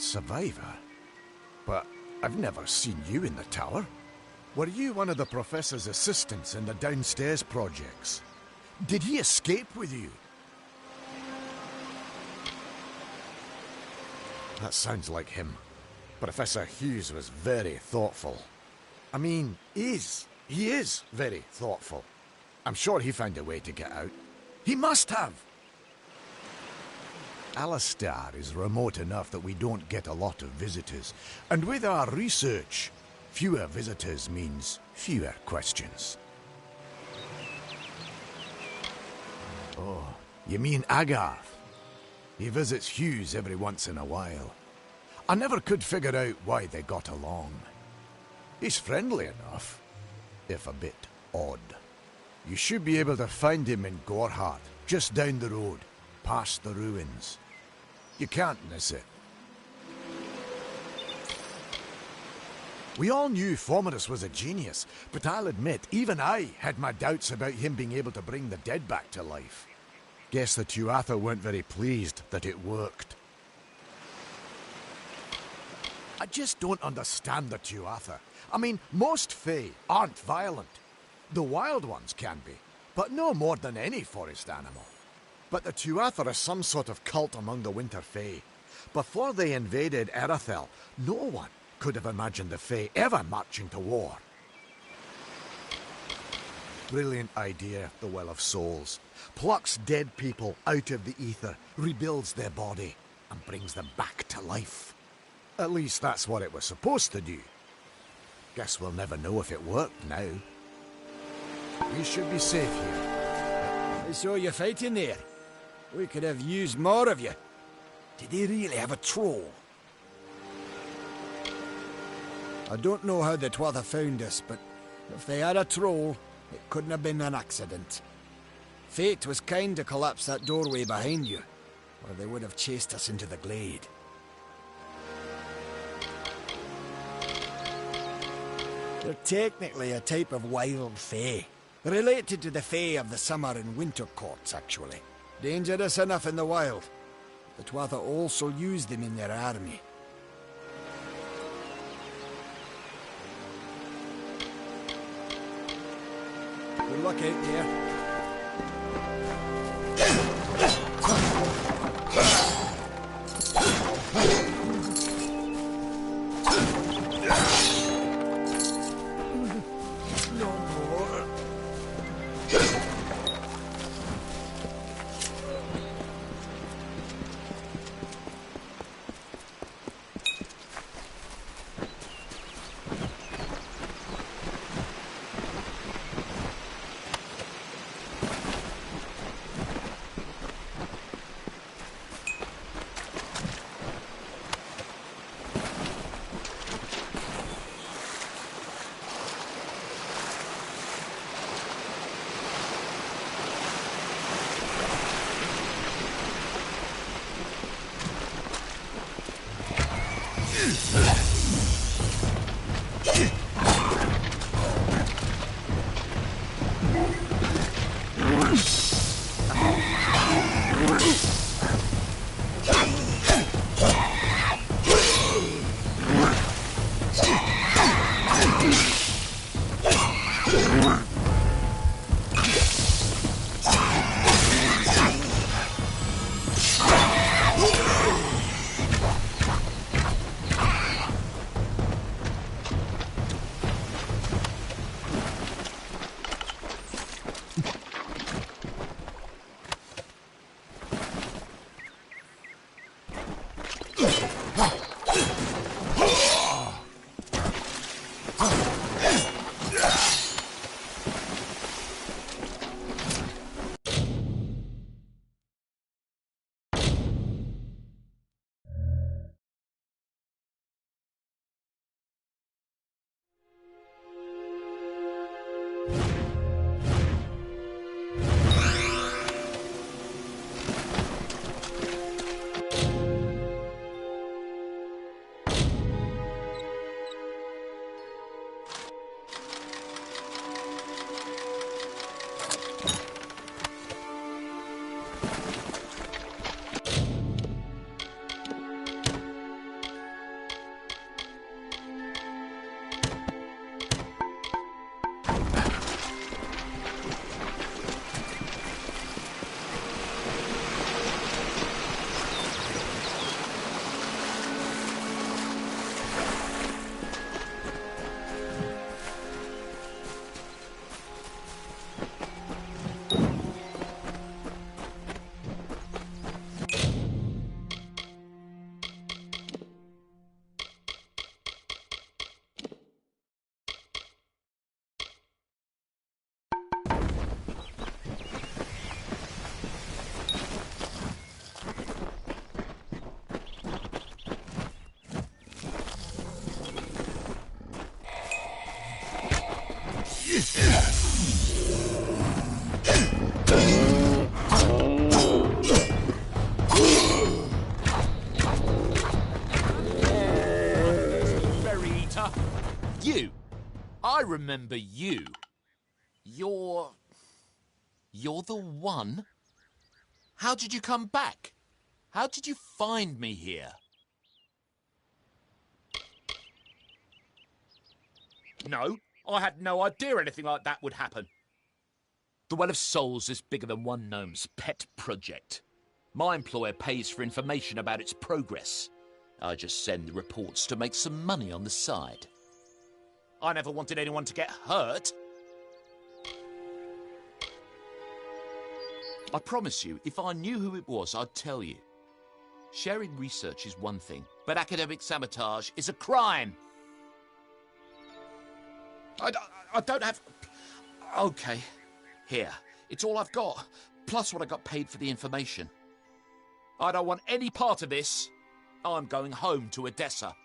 survivor. But I've never seen you in the tower. Were you one of the Professor's assistants in the downstairs projects? Did he escape with you? That sounds like him. Professor Hughes was very thoughtful. I mean, he is very thoughtful. I'm sure he found a way to get out. He must have! Alistair is remote enough that we don't get a lot of visitors. And with our research, fewer visitors means fewer questions. Oh, you mean Agarth? He visits Hughes every once in a while. I never could figure out why they got along. He's friendly enough, if a bit odd. You should be able to find him in Gorhart, just down the road, past the ruins. You can't miss it. We all knew Fomerus was a genius, but I'll admit, even I had my doubts about him being able to bring the dead back to life. Guess the Tuatha weren't very pleased that it worked. I just don't understand the Tuatha. I mean, most Fae aren't violent. The wild ones can be, but no more than any forest animal. But the Tuatha are some sort of cult among the Winter Fae. Before they invaded Erythel, no one could have imagined the Fae ever marching to war. Brilliant idea, the Well of Souls. Plucks dead people out of the ether, rebuilds their body, and brings them back to life. At least that's what it was supposed to do. Guess we'll never know if it worked now. We should be safe here. I saw you fighting there. We could have used more of you. Did they really have a troll? I don't know how the Tuatha found us, but if they had a troll, it couldn't have been an accident. Fate was kind to collapse that doorway behind you, or they would have chased us into the glade. They're technically a type of wild Fae. Related to the Fae of the summer and winter courts, actually. Dangerous enough in the wild. The Tuatha also use them in their army. Good luck out there. You! I remember you. You're the one? How did you come back? How did you find me here? No, I had no idea anything like that would happen. The Well of Souls is bigger than one gnome's pet project. My employer pays for information about its progress. I just send the reports to make some money on the side. I never wanted anyone to get hurt. I promise you, if I knew who it was, I'd tell you. Sharing research is one thing, but academic sabotage is a crime. I don't have... Okay, here. It's all I've got, plus what I got paid for the information. I don't want any part of this. I'm going home to Odessa.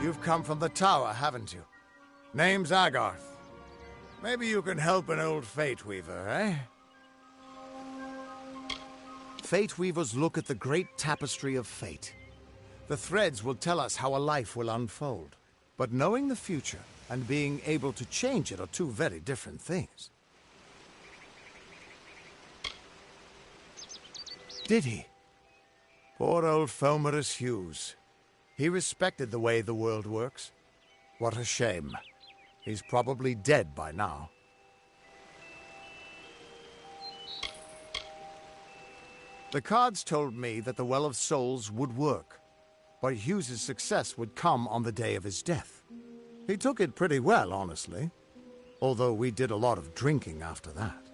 You've come from the tower, haven't you? Name's Agarth. Maybe you can help an old Fate Weaver, eh? Fate Weavers look at the great tapestry of fate. The threads will tell us how a life will unfold. But knowing the future and being able to change it are two very different things. Did he? Poor old Fomerus Hughes. He respected the way the world works. What a shame. He's probably dead by now. The cards told me that the Well of Souls would work, but Hughes's success would come on the day of his death. He took it pretty well, honestly, although we did a lot of drinking after that.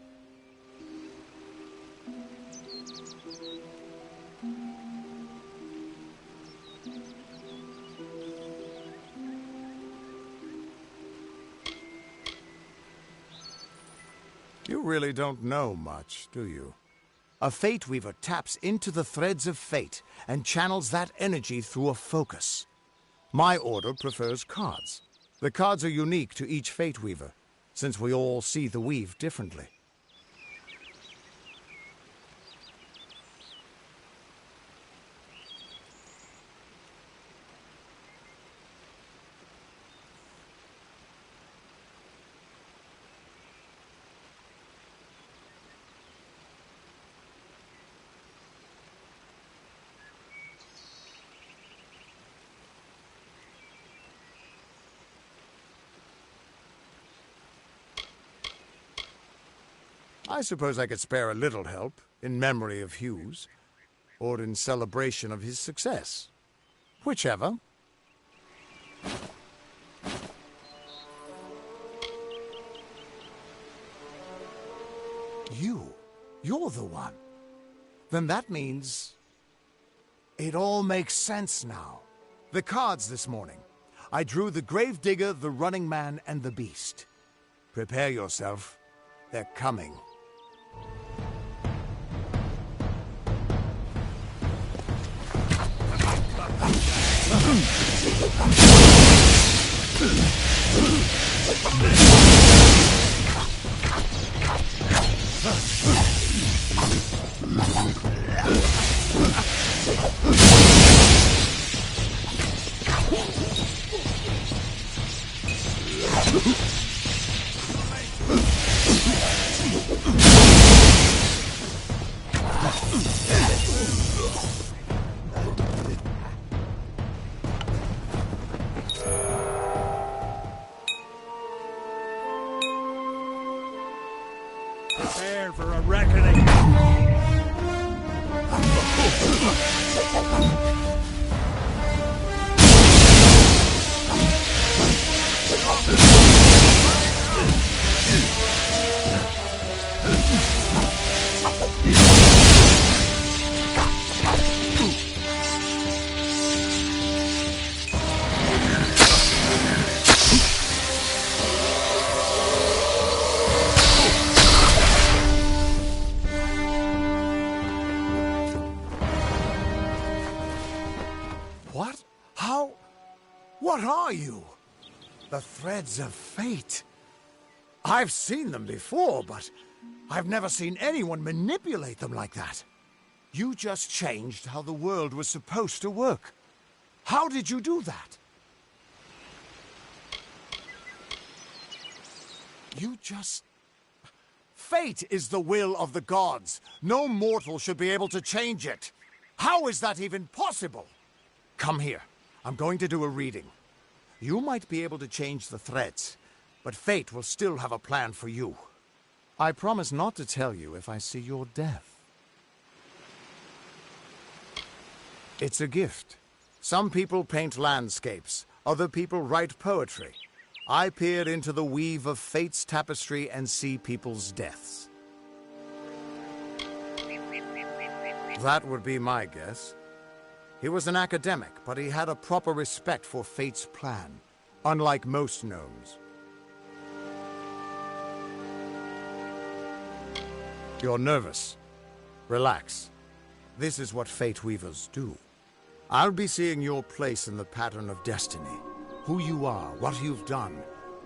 You really don't know much, do you? A Fate Weaver taps into the threads of fate and channels that energy through a focus. My order prefers cards. The cards are unique to each Fate Weaver, since we all see the weave differently. I suppose I could spare a little help, in memory of Hughes, or in celebration of his success. Whichever. You're the one. Then that means... it all makes sense now. The cards this morning. I drew the Gravedigger, the Running Man, and the Beast. Prepare yourself. They're coming. Prepare for a reckoning. What? How? What are you? The threads of fate. I've seen them before, but I've never seen anyone manipulate them like that. You just changed how the world was supposed to work. How did you do that? You just... Fate is the will of the gods. No mortal should be able to change it. How is that even possible? Come here. I'm going to do a reading. You might be able to change the threads, but fate will still have a plan for you. I promise not to tell you if I see your death. It's a gift. Some people paint landscapes. Other people write poetry. I peer into the weave of fate's tapestry and see people's deaths. That would be my guess. He was an academic, but he had a proper respect for fate's plan, unlike most gnomes. You're nervous. Relax. This is what fate weavers do. I'll be seeing your place in the pattern of destiny. Who you are, what you've done,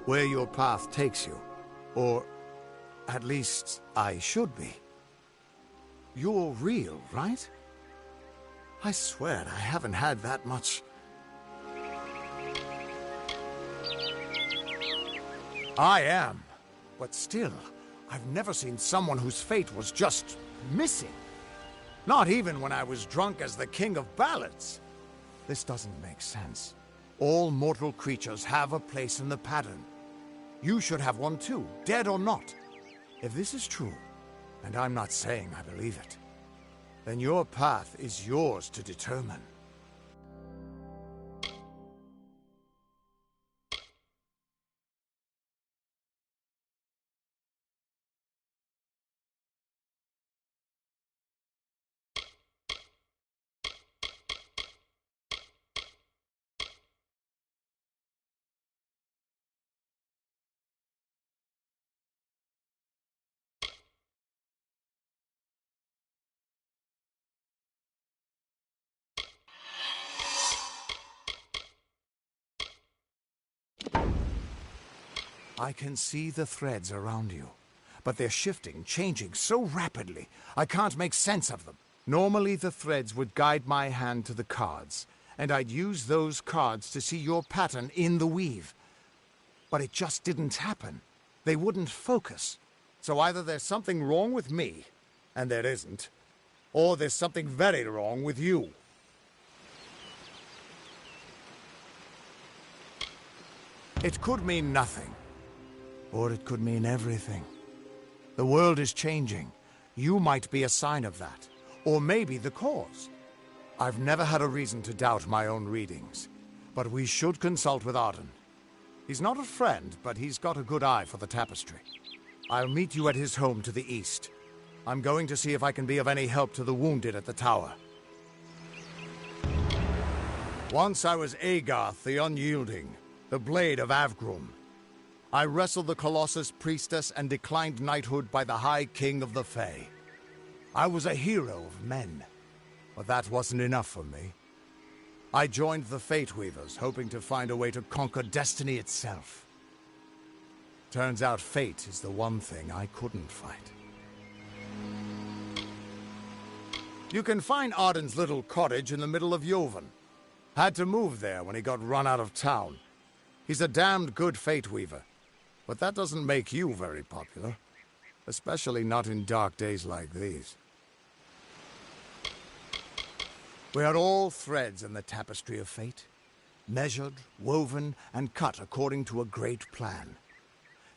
where your path takes you. Or, at least, I should be. You're real, right? I swear I haven't had that much... I am. But still, I've never seen someone whose fate was just missing. Not even when I was drunk as the king of ballads. This doesn't make sense. All mortal creatures have a place in the pattern. You should have one too, dead or not. If this is true, and I'm not saying I believe it, then your path is yours to determine. I can see the threads around you, but they're shifting, changing so rapidly, I can't make sense of them. Normally the threads would guide my hand to the cards, and I'd use those cards to see your pattern in the weave. But it just didn't happen. They wouldn't focus. So either there's something wrong with me, and there isn't, or there's something very wrong with you. It could mean nothing. Or it could mean everything. The world is changing. You might be a sign of that. Or maybe the cause. I've never had a reason to doubt my own readings. But we should consult with Arden. He's not a friend, but he's got a good eye for the tapestry. I'll meet you at his home to the east. I'm going to see if I can be of any help to the wounded at the tower. Once I was Agarth the Unyielding, the Blade of Avgrum. I wrestled the Colossus Priestess and declined knighthood by the High King of the Fae. I was a hero of men, but that wasn't enough for me. I joined the Fate Weavers, hoping to find a way to conquer destiny itself. Turns out fate is the one thing I couldn't fight. You can find Arden's little cottage in the middle of Joven. Had to move there when he got run out of town. He's a damned good Fate Weaver, but that doesn't make you very popular. Especially not in dark days like these. We are all threads in the tapestry of fate, measured, woven, and cut according to a great plan.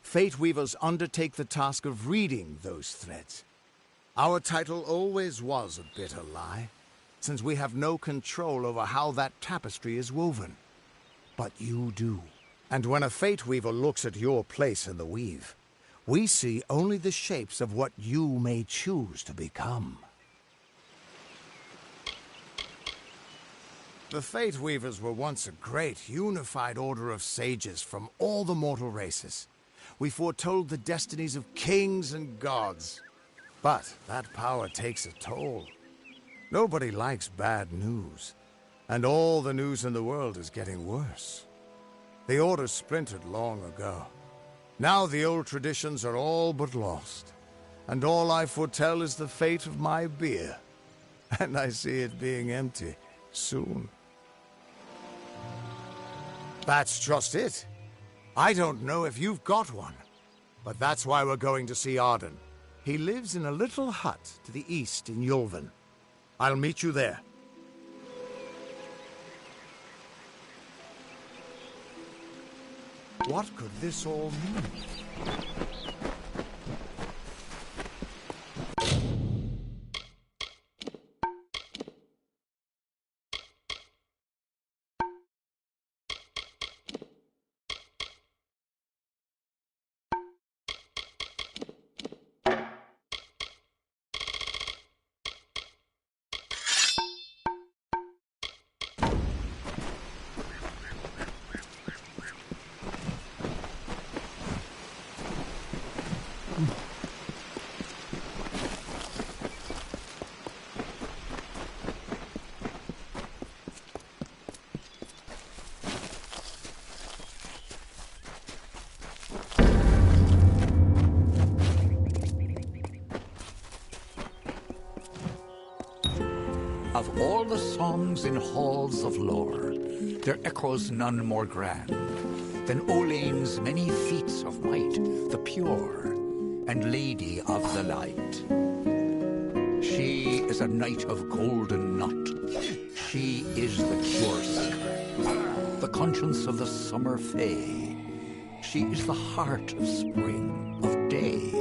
Fate Weavers undertake the task of reading those threads. Our title always was a bitter lie, since we have no control over how that tapestry is woven. But you do. And when a Fate Weaver looks at your place in the weave, we see only the shapes of what you may choose to become. The Fate Weavers were once a great, unified order of sages from all the mortal races. We foretold the destinies of kings and gods. But that power takes a toll. Nobody likes bad news. And all the news in the world is getting worse. The Order splintered long ago. Now the old traditions are all but lost. And all I foretell is the fate of my beer. And I see it being empty soon. That's just it. I don't know if you've got one. But that's why we're going to see Arden. He lives in a little hut to the east in Yulven. I'll meet you there. What could this all mean? Of all the songs in halls of lore, there echoes none more grand than Olane's many feats of might, the pure and lady of the light. She is a knight of golden knot. She is the cure seeker, the conscience of the summer fae. She is the heart of spring, of day.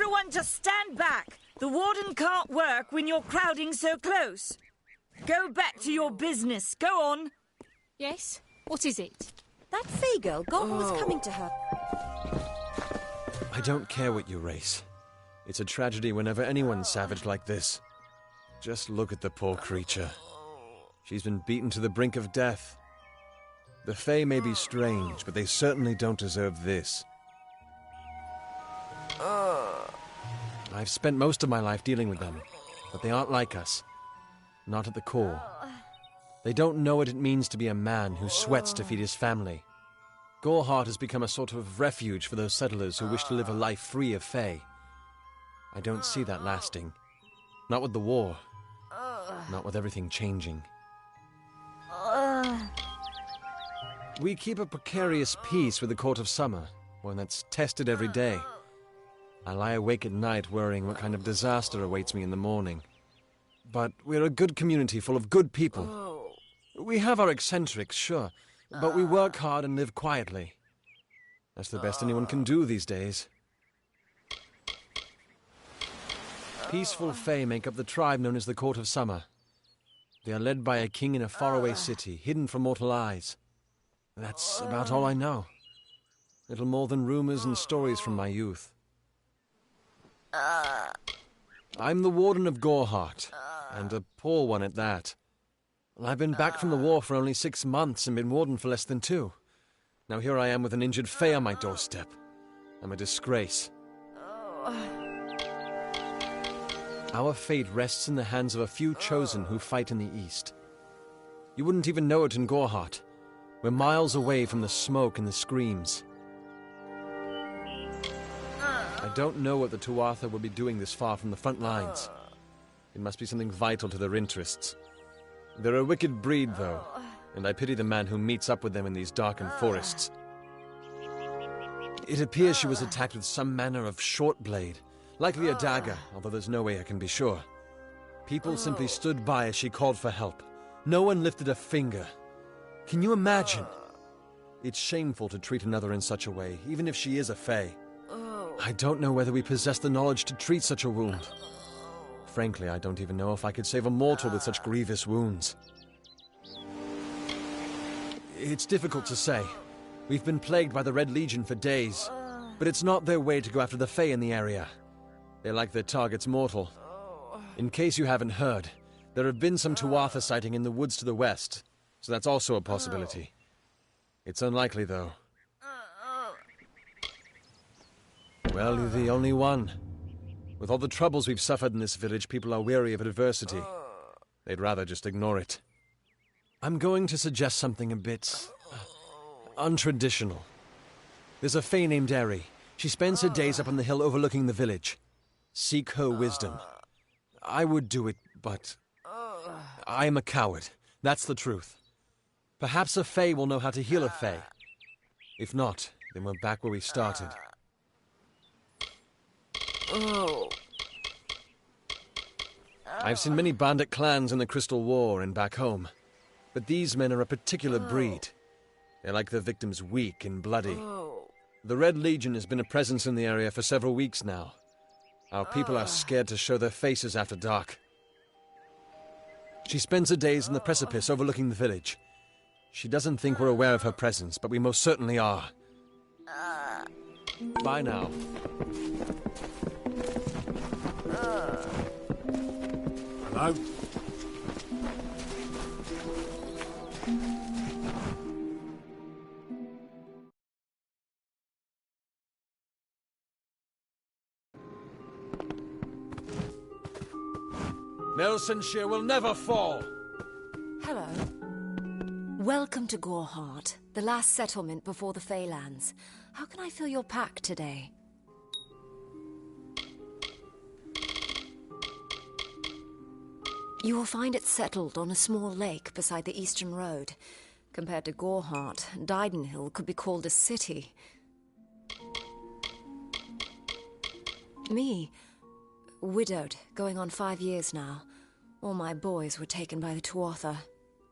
Everyone just stand back. The warden can't work when you're crowding so close. Go back to your business. Go on. Yes? What is it? That Fey girl, Gorgon was coming to her. I don't care what you race. It's a tragedy whenever anyone's savage like this. Just look at the poor creature. She's been beaten to the brink of death. The Fae may be strange, but they certainly don't deserve this. I've spent most of my life dealing with them, but they aren't like us. Not at the core. They don't know what it means to be a man who sweats to feed his family. Goreheart has become a sort of refuge for those settlers who wish to live a life free of Fae. I don't see that lasting. Not with the war. Not with everything changing. We keep a precarious peace with the Court of Summer, one that's tested every day. I lie awake at night worrying what kind of disaster awaits me in the morning. But we're a good community full of good people. We have our eccentrics, sure, but we work hard and live quietly. That's the best anyone can do these days. Peaceful Fae make up the tribe known as the Court of Summer. They are led by a king in a faraway city, hidden from mortal eyes. That's about all I know. Little more than rumors and stories from my youth. I'm the Warden of Goreheart, and a poor one at that. I've been back from the war for only 6 months and been Warden for less than 2. Now here I am with an injured Fae on my doorstep. I'm a disgrace. Our fate rests in the hands of a few chosen who fight in the east. You wouldn't even know it in Goreheart. We're miles away from the smoke and the screams. I don't know what the Tuatha will be doing this far from the front lines. It must be something vital to their interests. They're a wicked breed, though, and I pity the man who meets up with them in these darkened forests. It appears she was attacked with some manner of short blade, likely a dagger, although there's no way I can be sure. People simply stood by as she called for help. No one lifted a finger. Can you imagine? It's shameful to treat another in such a way, even if she is a Fae. I don't know whether we possess the knowledge to treat such a wound. Frankly, I don't even know if I could save a mortal with such grievous wounds. It's difficult to say. We've been plagued by the Red Legion for days, but it's not their way to go after the Fae in the area. They like their targets mortal. In case you haven't heard, there have been some Tuatha sighting in the woods to the west, so that's also a possibility. It's unlikely, though. Well, you're the only one. With all the troubles we've suffered in this village, people are weary of adversity. They'd rather just ignore it. I'm going to suggest something a bit untraditional. There's a Fae named Eri. She spends her days up on the hill overlooking the village. Seek her wisdom. I would do it, but I'm a coward. That's the truth. Perhaps a Fae will know how to heal a Fae. If not, then we're back where we started. I've seen many bandit clans in the Crystal War and back home, but these men are a particular breed. They like their victims weak and bloody. The Red Legion has been a presence in the area for several weeks now. Our people are scared to show their faces after dark. She spends her days in the precipice overlooking the village. She doesn't think we're aware of her presence, but we most certainly are. Bye now. Hello? Nelsonshire will never fall! Hello. Welcome to Goreheart, the last settlement before the Feylands. How can I fill your pack today? You will find it settled on a small lake beside the eastern road. Compared to Goreheart, Didenhill could be called a city. Me, widowed, going on 5 years now. All my boys were taken by the Tuatha.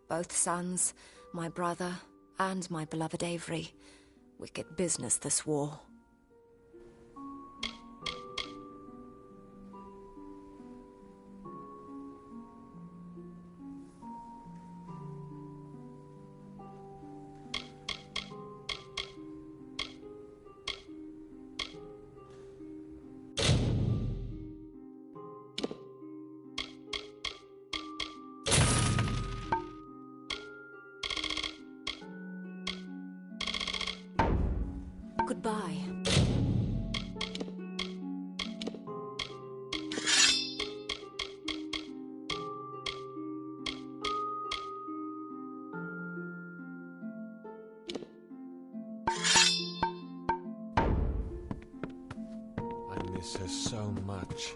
Both sons, my brother, and my beloved Avery. Wicked business, this war. Goodbye. I miss her so much.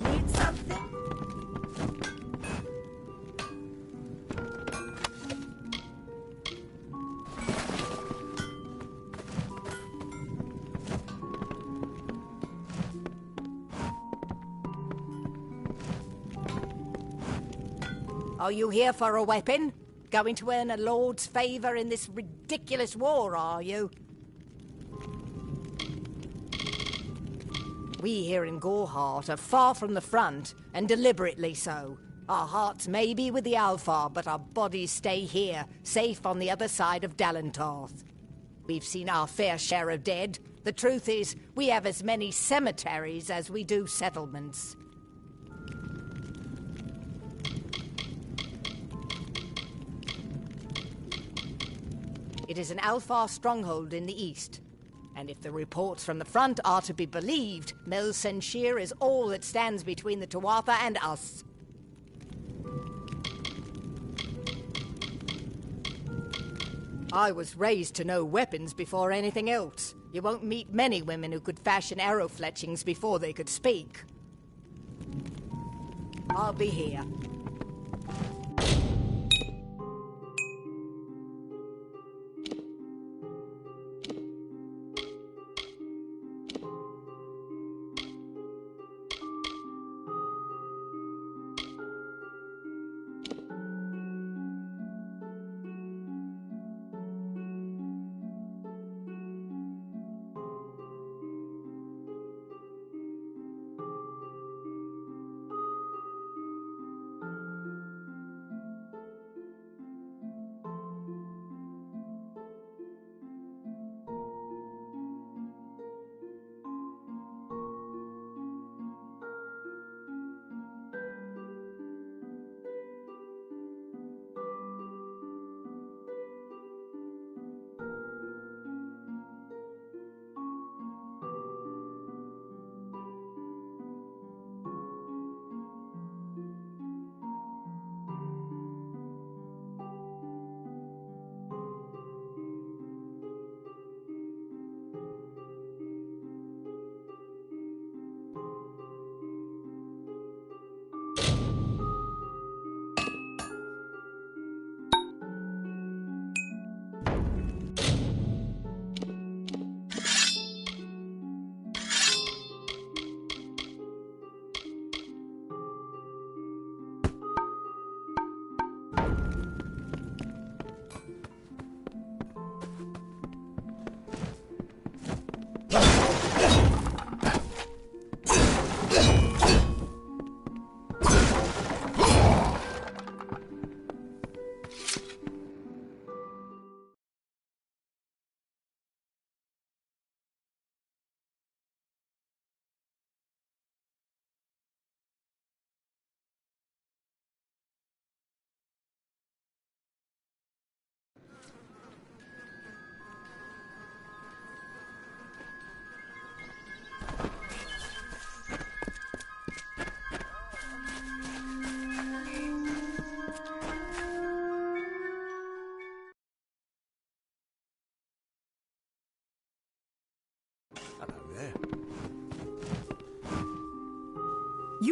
Need something? Are you here for a weapon? Going to earn a lord's favour in this ridiculous war, are you? We here in Goreheart are far from the front, and deliberately so. Our hearts may be with the Alfar, but our bodies stay here, safe on the other side of Dalentarth. We've seen our fair share of dead. The truth is, we have as many cemeteries as we do settlements. It is an Alfar stronghold in the east. And if the reports from the front are to be believed, Mel Senshir is all that stands between the Tuatha and us. I was raised to know weapons before anything else. You won't meet many women who could fashion arrow fletchings before they could speak. I'll be here.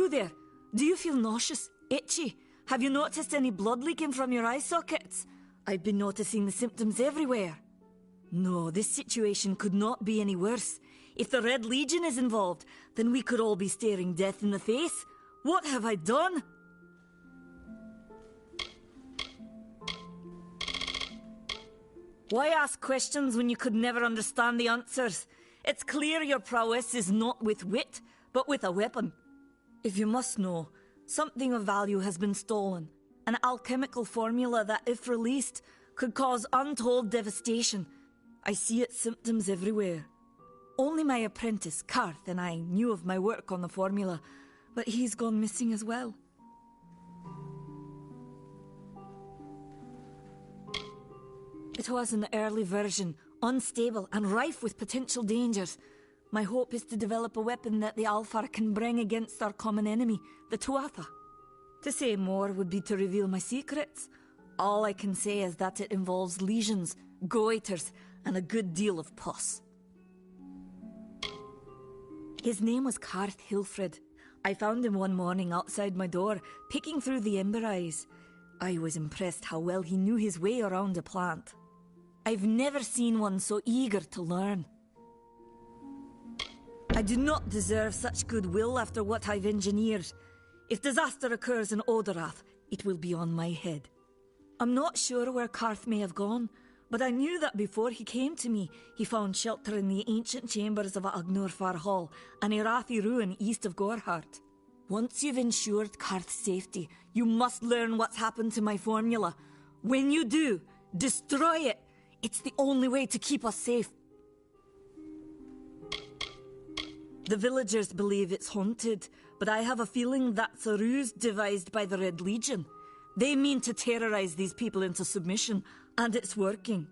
you there? Do you feel nauseous? Itchy? Have you noticed any blood leaking from your eye sockets? I've been noticing the symptoms everywhere. No, this situation could not be any worse. If the Red Legion is involved, then we could all be staring death in the face. What have I done? Why ask questions when you could never understand the answers? It's clear your prowess is not with wit, but with a weapon. If you must know, something of value has been stolen. An alchemical formula that, if released, could cause untold devastation. I see its symptoms everywhere. Only my apprentice, Karth, and I knew of my work on the formula, but he's gone missing as well. It was an early version, unstable and rife with potential dangers. My hope is to develop a weapon that the Alfar can bring against our common enemy, the Tuatha. To say more would be to reveal my secrets. All I can say is that it involves lesions, goiters, and a good deal of pus. His name was Karth Hilfred. I found him one morning outside my door, picking through the ember eyes. I was impressed how well he knew his way around a plant. I've never seen one so eager to learn. I do not deserve such goodwill after what I've engineered. If disaster occurs in Odorath, it will be on my head. I'm not sure where Karth may have gone, but I knew that before he came to me, he found shelter in the ancient chambers of Agnor Far Hall, an Irathi ruin east of Gorhart. Once you've ensured Karth's safety, you must learn what's happened to my formula. When you do, destroy it. It's the only way to keep us safe. The villagers believe it's haunted, but I have a feeling that's a ruse devised by the Red Legion. They mean to terrorize these people into submission, and it's working.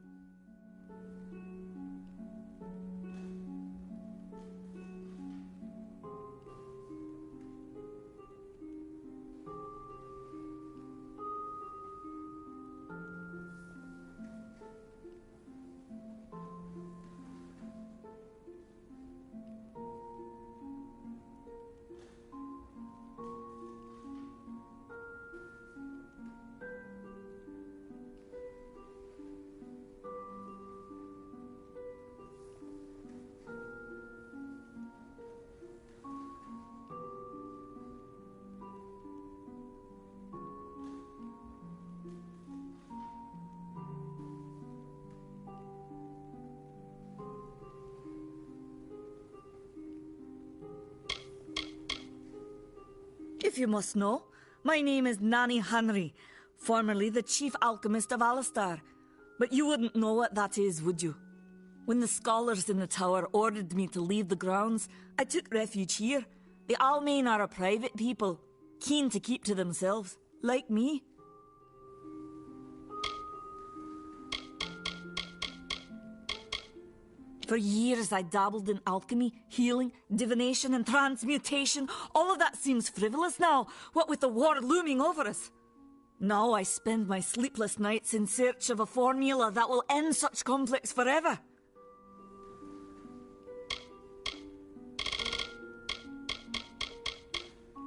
If you must know, my name is Nanny Henry, formerly the chief alchemist of Alistar. But you wouldn't know what that is, would you? When the scholars in the tower ordered me to leave the grounds, I took refuge here. The Almain are a private people, keen to keep to themselves, like me. For years I dabbled in alchemy, healing, divination and transmutation. All of that seems frivolous now, what with the war looming over us. Now I spend my sleepless nights in search of a formula that will end such conflicts forever.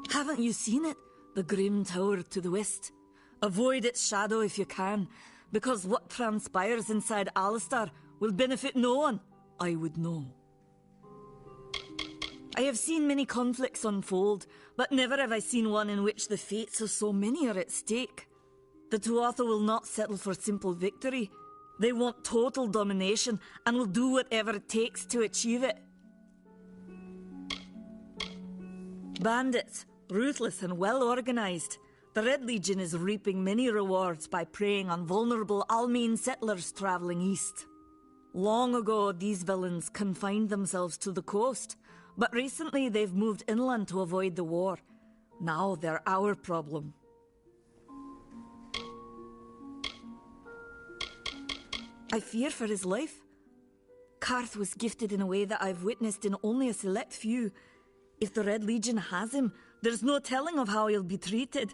Haven't you seen it? The grim tower to the west. Avoid its shadow if you can, because what transpires inside Alistar will benefit no one. I would know. I have seen many conflicts unfold, but never have I seen one in which the fates of so many are at stake. The Tuatha will not settle for simple victory. They want total domination and will do whatever it takes to achieve it. Bandits, ruthless and well organized. The Red Legion is reaping many rewards by preying on vulnerable Almain settlers traveling east. Long ago, these villains confined themselves to the coast, but recently they've moved inland to avoid the war. Now they're our problem. I fear for his life. Karth was gifted in a way that I've witnessed in only a select few. If the Red Legion has him, there's no telling of how he'll be treated.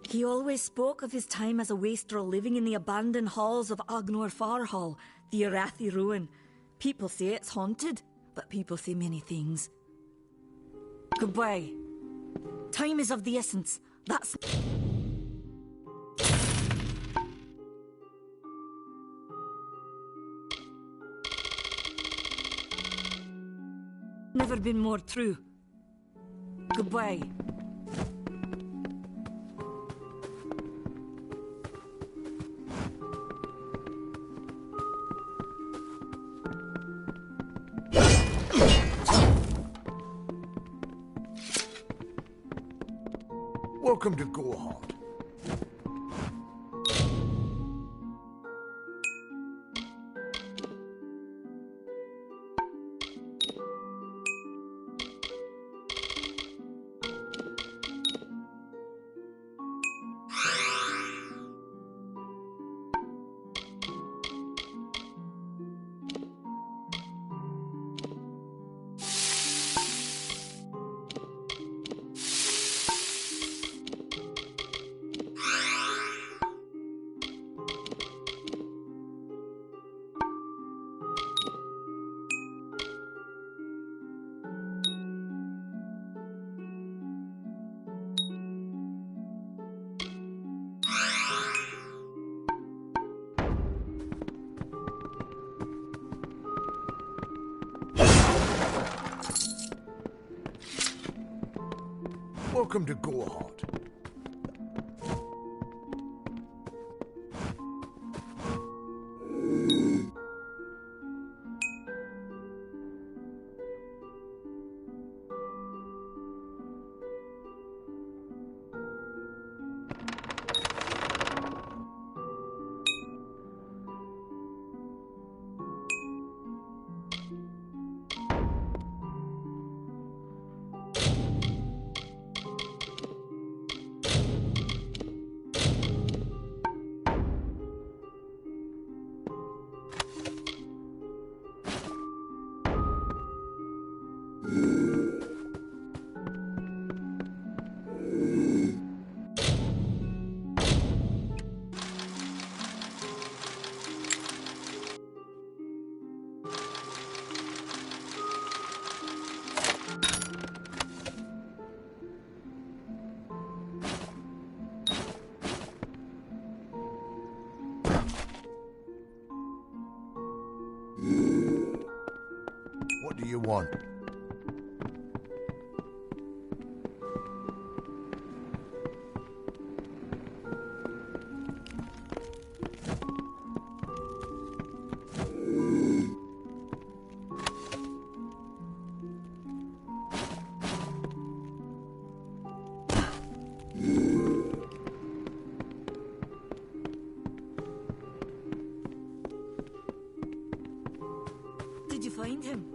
He always spoke of his time as a wastrel living in the abandoned halls of Agnor Far Hall, the Irathi ruin. People say it's haunted, but people say many things. Goodbye. Time is of the essence. That's... never been more true. Goodbye. Welcome to Gohard. Welcome to Gohard. What do you want? Did you find him?